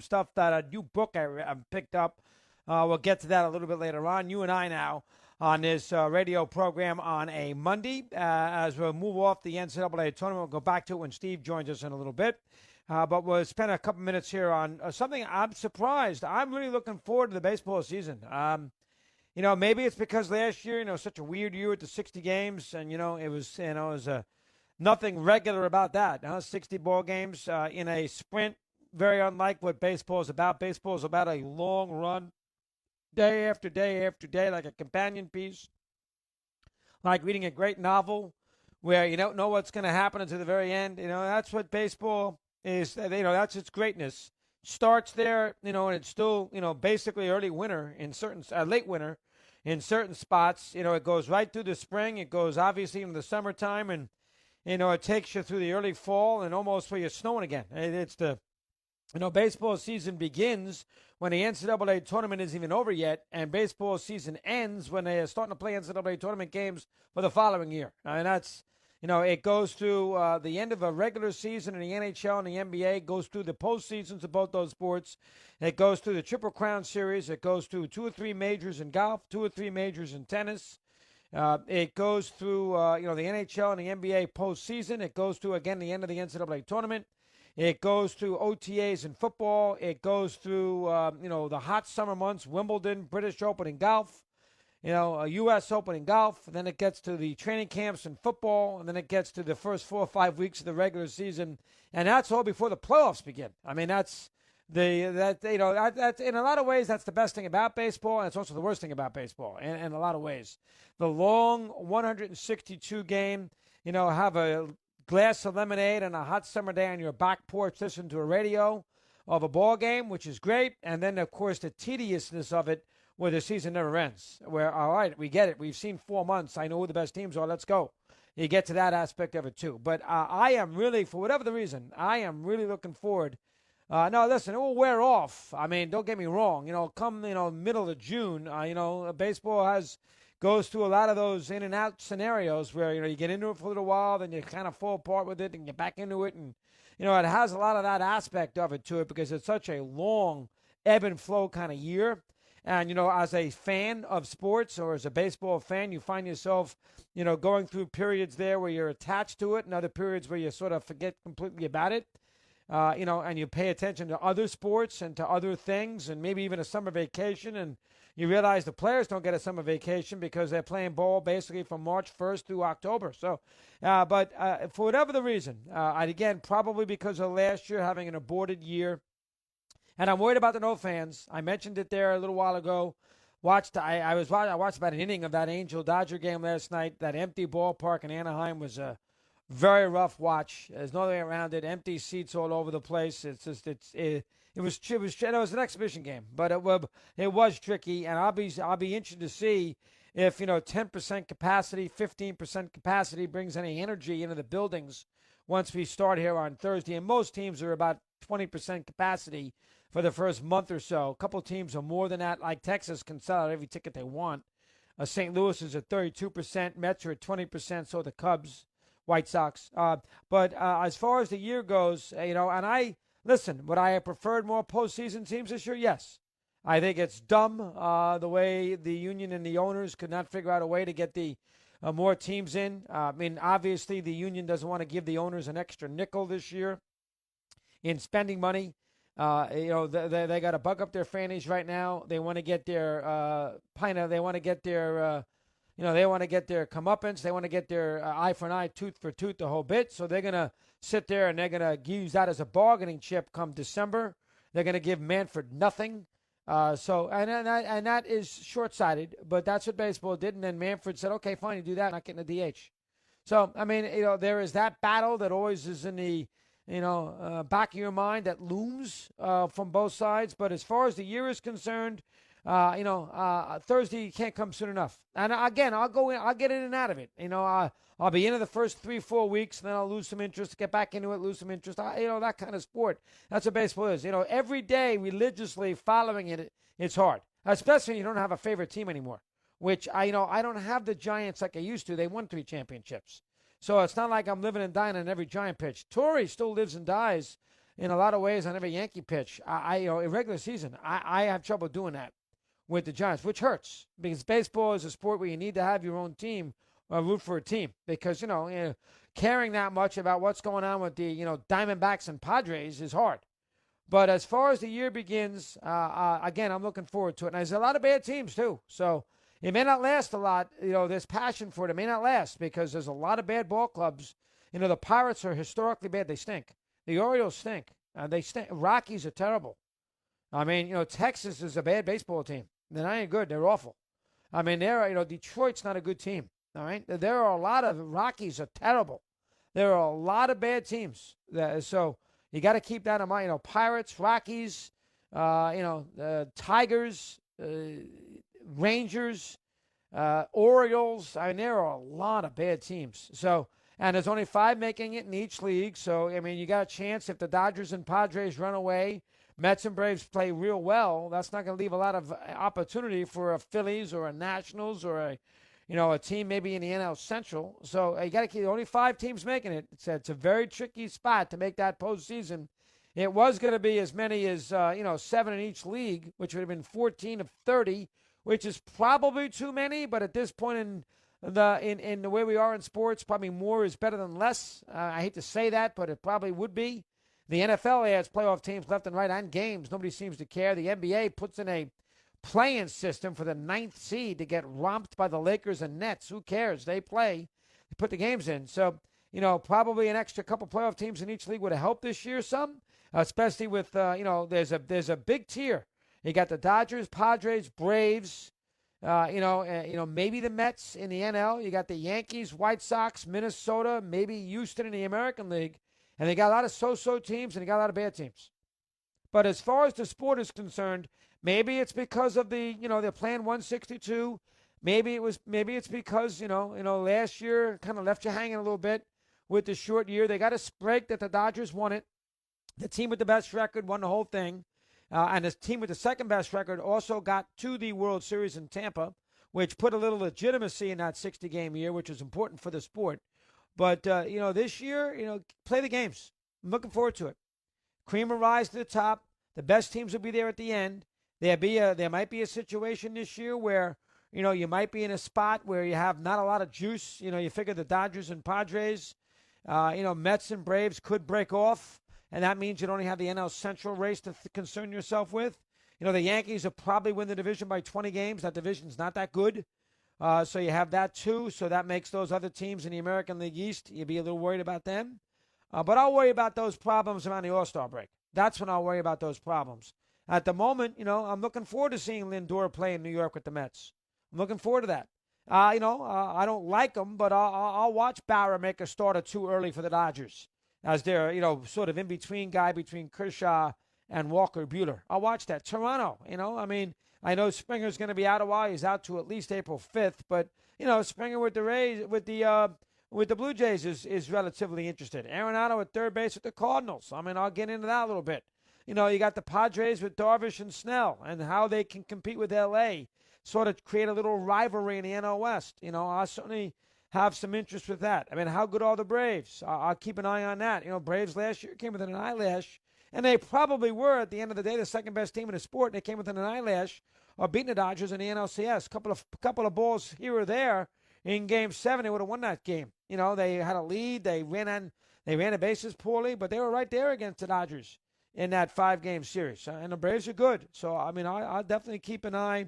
stuff that a new book I picked up. We'll get to that a little bit later on. You and I now on this radio program on a Monday. As we'll move off the NCAA tournament, we'll go back to it when Steve joins us in a little bit. But we'll spend a couple minutes here on something I'm surprised. I'm really looking forward to the baseball season. Maybe it's because last year, such a weird year with the 60 games, and it was nothing regular about that. 60 ball games in a sprint, very unlike what baseball is about. Baseball is about a long run, day after day after day, like a companion piece, like reading a great novel where you don't know what's going to happen until the very end. That's what baseball is. That's its greatness. Starts there, and it's still, basically early winter in certain, late winter in certain spots. It goes right through the spring. It goes obviously into the summertime, and it takes you through the early fall and almost where you're snowing again. It's the baseball season begins when the NCAA tournament isn't even over yet, and baseball season ends when they are starting to play NCAA tournament games for the following year. And that's, it goes through the end of a regular season in the NHL and the NBA, goes through the postseasons of both those sports. It goes through the Triple Crown Series. It goes through 2 or 3 majors in golf, 2 or 3 majors in tennis. It goes through, the NHL and the NBA postseason. It goes through, again, the end of the NCAA tournament. It goes through OTAs in football. It goes through, the hot summer months, Wimbledon, British Open in golf, a U.S. Open in golf. And then it gets to the training camps in football. And then it gets to the first 4 or 5 weeks of the regular season. And that's all before the playoffs begin. I mean, that's in a lot of ways, that's the best thing about baseball. And it's also the worst thing about baseball in a lot of ways. The long 162 game, have a glass of lemonade on a hot summer day on your back porch, listen to a radio of a ball game, which is great. And then, of course, the tediousness of it where the season never ends. Where, all right, we get it. We've seen 4 months. I know who the best teams are. Let's go. You get to that aspect of it, too. But I am really, for whatever the reason, I am really looking forward. No, listen, it will wear off. I mean, don't get me wrong. Come, middle of June, baseball goes through a lot of those in and out scenarios where, you get into it for a little while, then you kind of fall apart with it and get back into it. And, it has a lot of that aspect of it to it because it's such a long ebb and flow kind of year. And, as a fan of sports or as a baseball fan, you find yourself, going through periods there where you're attached to it and other periods where you sort of forget completely about it. And you pay attention to other sports and to other things and maybe even a summer vacation. And you realize the players don't get a summer vacation because they're playing ball basically from March 1st through October. So, but for whatever the reason, again, probably because of last year having an aborted year. And I'm worried about the no fans. I mentioned it there a little while ago. I watched about an inning of that Angel-Dodger game last night. That empty ballpark in Anaheim was a very rough watch. There's no way around it. Empty seats all over the place. It was an exhibition game, but it was tricky. And I'll be interested to see if 10% capacity, 15% capacity brings any energy into the buildings once we start here on Thursday. And most teams are about 20% capacity for the first month or so. A couple teams are more than that. Like Texas can sell out every ticket they want. St. Louis is at 32%. Mets are at 20%. So the Cubs. White Sox. But as far as the year goes, and would I have preferred more postseason teams this year? Yes. I think it's dumb the way the union and the owners could not figure out a way to get the more teams in. I mean, obviously, the union doesn't want to give the owners an extra nickel this year in spending money. They got to buck up their fannies right now. They want to get their they want to get their they want to get their comeuppance. They want to get their eye for an eye, tooth for tooth, the whole bit. So they're going to sit there and they're going to use that as a bargaining chip come December. They're going to give Manfred nothing. And that is short-sighted, but that's what baseball did. And then Manfred said, okay, fine, you do that. I'm not getting a DH. So, I mean, there is that battle that always is in the, back of your mind that looms from both sides. But as far as the year is concerned, Thursday can't come soon enough. And again, I'll go in, I'll get in and out of it. I'll be into the first 3-4 weeks, and then I'll lose some interest, get back into it, lose some interest. That kind of sport. That's what baseball is. Every day religiously following it, it's hard, especially when you don't have a favorite team anymore. Which I don't have the Giants like I used to. They won 3 championships, so it's not like I'm living and dying on every Giant pitch. Torrey still lives and dies. in a lot of ways on every Yankee pitch. In regular season, I have trouble doing that with the Giants, which hurts because baseball is a sport where you need to have your own team or root for a team because, caring that much about what's going on with the, Diamondbacks and Padres is hard. But as far as the year begins, again, I'm looking forward to it. And there's a lot of bad teams, too. So it may not last a lot. There's passion for it. It may not last because there's a lot of bad ball clubs. The Pirates are historically bad. They stink. The Orioles stink. They stink. Rockies are terrible. I mean, Texas is a bad baseball team. They're not any good. They're awful. I mean, Detroit's not a good team. All right? There are a lot of Rockies are terrible. There are a lot of bad teams. So you got to keep that in mind. Pirates, Rockies, Tigers, Rangers, Orioles. I mean, there are a lot of bad teams. So, and there's only 5 making it in each league. So, I mean, you got a chance if the Dodgers and Padres run away, Mets and Braves play real well. That's not going to leave a lot of opportunity for a Phillies or a Nationals or a team maybe in the NL Central. So you got to keep only 5 teams making it. It's a very tricky spot to make that postseason. It was going to be as many as 7 in each league, which would have been 14 of 30, which is probably too many. But at this point in the way we are in sports, probably more is better than less. I hate to say that, but it probably would be. The NFL adds playoff teams left and right on games. Nobody seems to care. The NBA puts in a play-in system for the 9th seed to get romped by the Lakers and Nets. Who cares? They play. They put the games in. So, probably an extra couple playoff teams in each league would have helped this year some, especially with, there's a big tier. You got the Dodgers, Padres, Braves, maybe the Mets in the NL. You got the Yankees, White Sox, Minnesota, maybe Houston in the American League. And they got a lot of so-so teams, and they got a lot of bad teams. But as far as the sport is concerned, maybe it's because of they're playing 162. Maybe it's because last year kind of left you hanging a little bit with the short year. They got a break that the Dodgers won it. The team with the best record won the whole thing, and the team with the second best record also got to the World Series in Tampa, which put a little legitimacy in that 60-game year, which is important for the sport. But, this year, play the games. I'm looking forward to it. Cream will rise to the top. The best teams will be there at the end. There might be a situation this year where, you might be in a spot where you have not a lot of juice. You figure the Dodgers and Padres, Mets and Braves could break off, and that means you only have the NL Central race to concern yourself with. The Yankees will probably win the division by 20 games. That division's not that good. So you have that, too. So that makes those other teams in the American League East, you'd be a little worried about them. But I'll worry about those problems around the All-Star break. That's when I'll worry about those problems. At the moment, I'm looking forward to seeing Lindor play in New York with the Mets. I'm looking forward to that. I don't like him, but I'll watch Barra make a starter too early for the Dodgers as their, sort of in-between guy between Kershaw and Walker Buehler. I'll watch that. Toronto, I know Springer's going to be out a while. He's out to at least April 5th. But, Springer with the Blue Jays is relatively interested. Arenado at third base with the Cardinals. I'll get into that a little bit. You got the Padres with Darvish and Snell and how they can compete with L.A., sort of create a little rivalry in the NL West. I certainly have some interest with that. How good are the Braves? I'll keep an eye on that. Braves last year came within an eyelash. And they probably were, at the end of the day, the second-best team in the sport. And they came within an eyelash of beating the Dodgers in the NLCS. Couple of balls here or there in Game 7, they would have won that game. They had a lead. They ran the bases poorly, but they were right there against the Dodgers in that 5-game series. And the Braves are good. So, I'll definitely keep an eye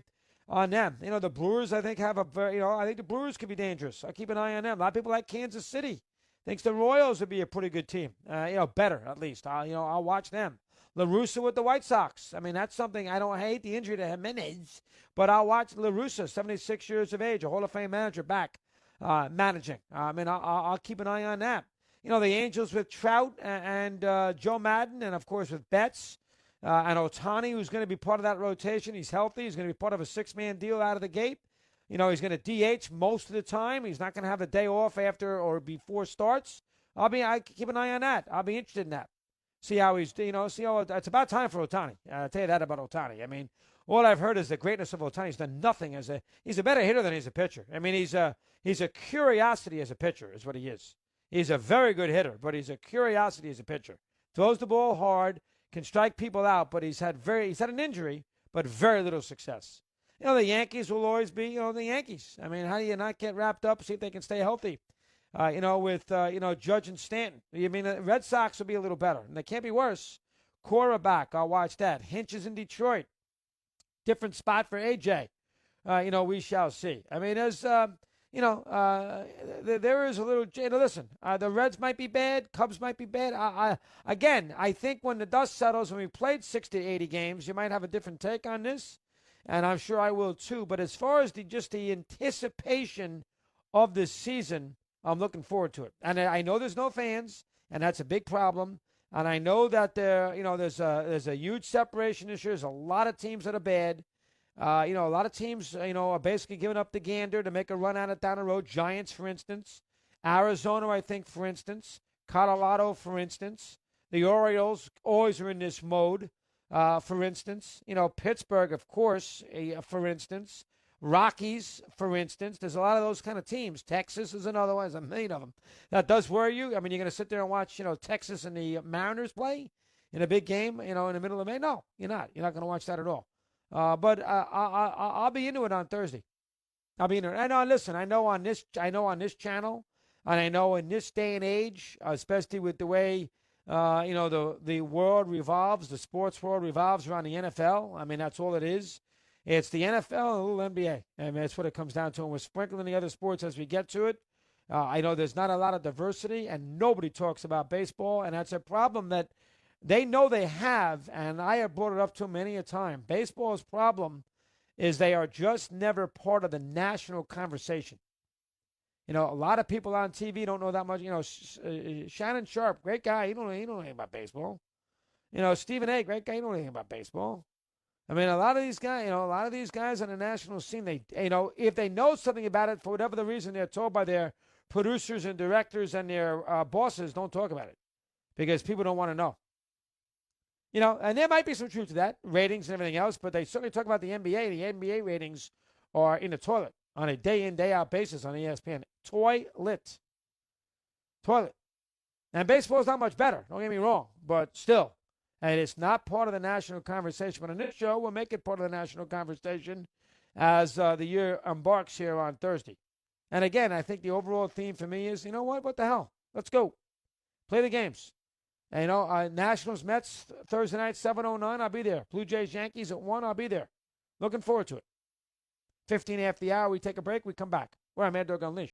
on them. The Brewers, I think, I think the Brewers could be dangerous. I'll keep an eye on them. A lot of people like Kansas City. Thinks the Royals would be a pretty good team. Better at least. I'll watch them. La Russa with the White Sox. That's something I don't hate the injury to Jimenez, but I'll watch La Russa, 76 years of age, a Hall of Fame manager back managing. I'll keep an eye on that. The Angels with Trout and Joe Madden, and of course with Betts and Ohtani, who's going to be part of that rotation. He's healthy. He's going to be part of a 6-man deal out of the gate. He's going to DH most of the time. He's not going to have a day off after or before starts. I keep an eye on that. I'll be interested in that. See how he's, it's about time for Ohtani. I'll tell you that about Ohtani. All I've heard is the greatness of Ohtani. He's done nothing he's a better hitter than he's a pitcher. He's a curiosity as a pitcher is what he is. He's a very good hitter, but he's a curiosity as a pitcher. Throws the ball hard, can strike people out, but he's had an injury, but very little success. The Yankees will always be, the Yankees. I mean, how do you not get wrapped up, see if they can stay healthy? With Judge and Stanton. I mean, the Red Sox will be a little better, and they can't be worse. Quarterback, I'll watch that. Hinch is in Detroit. Different spot for AJ. We shall see. I mean, there's, there is a little. Listen, the Reds might be bad. Cubs might be bad. I think when the dust settles and we played 60 to 80 games, you might have a different take on this, and I'm sure I will too. But as far as the anticipation of this season, I'm looking forward to it. And I know there's no fans, and that's a big problem. And I know that there's a huge separation this year. There's a lot of teams that are bad. A lot of teams, are basically giving up the gander to make a run at it down the road. Giants, for instance. Arizona, I think, for instance. Colorado, for instance. The Orioles always are in this mode, for instance. Pittsburgh, of course, for instance. Rockies, for instance. There's a lot of those kind of teams. Texas is another one. There's a million of them. That does worry you? I mean, you're going to sit there and watch, Texas and the Mariners play in a big game, in the middle of May? No, you're not. You're not going to watch that at all. But I'll be into it on Thursday. I'll be into it. I know. Listen, I know on this channel, and I know in this day and age, especially with the way the world revolves, the sports world revolves around the NFL. I mean, that's all it is. It's the NFL and a little NBA. I mean, that's what it comes down to. And we're sprinkling the other sports as we get to it. I know there's not a lot of diversity, and nobody talks about baseball, and that's a problem that they know they have, and I have brought it up to them many a time. Baseball's problem is they are just never part of the national conversation. A lot of people on TV don't know that much. Shannon Sharp, great guy. He don't know anything about baseball. Stephen A., great guy. He don't know anything about baseball. I mean, a lot of these guys on the national scene, they, if they know something about it, for whatever the reason, they're told by their producers and directors and their bosses, don't talk about it because people don't want to know. And there might be some truth to that, ratings and everything else, but they certainly talk about the NBA. The NBA ratings are in the toilet on a day-in, day-out basis on ESPN. Toilet. And baseball's not much better, don't get me wrong, but still. And it's not part of the national conversation. But on this show, we'll make it part of the national conversation as the year embarks here on Thursday. And again, I think the overall theme for me is, what the hell? Let's go. Play the games. And, Nationals, Mets, Thursday night, 7:09, I'll be there. Blue Jays, Yankees at 1, I'll be there. Looking forward to it. 15 after the hour, we take a break, we come back. We're on Mad Dog Unleashed.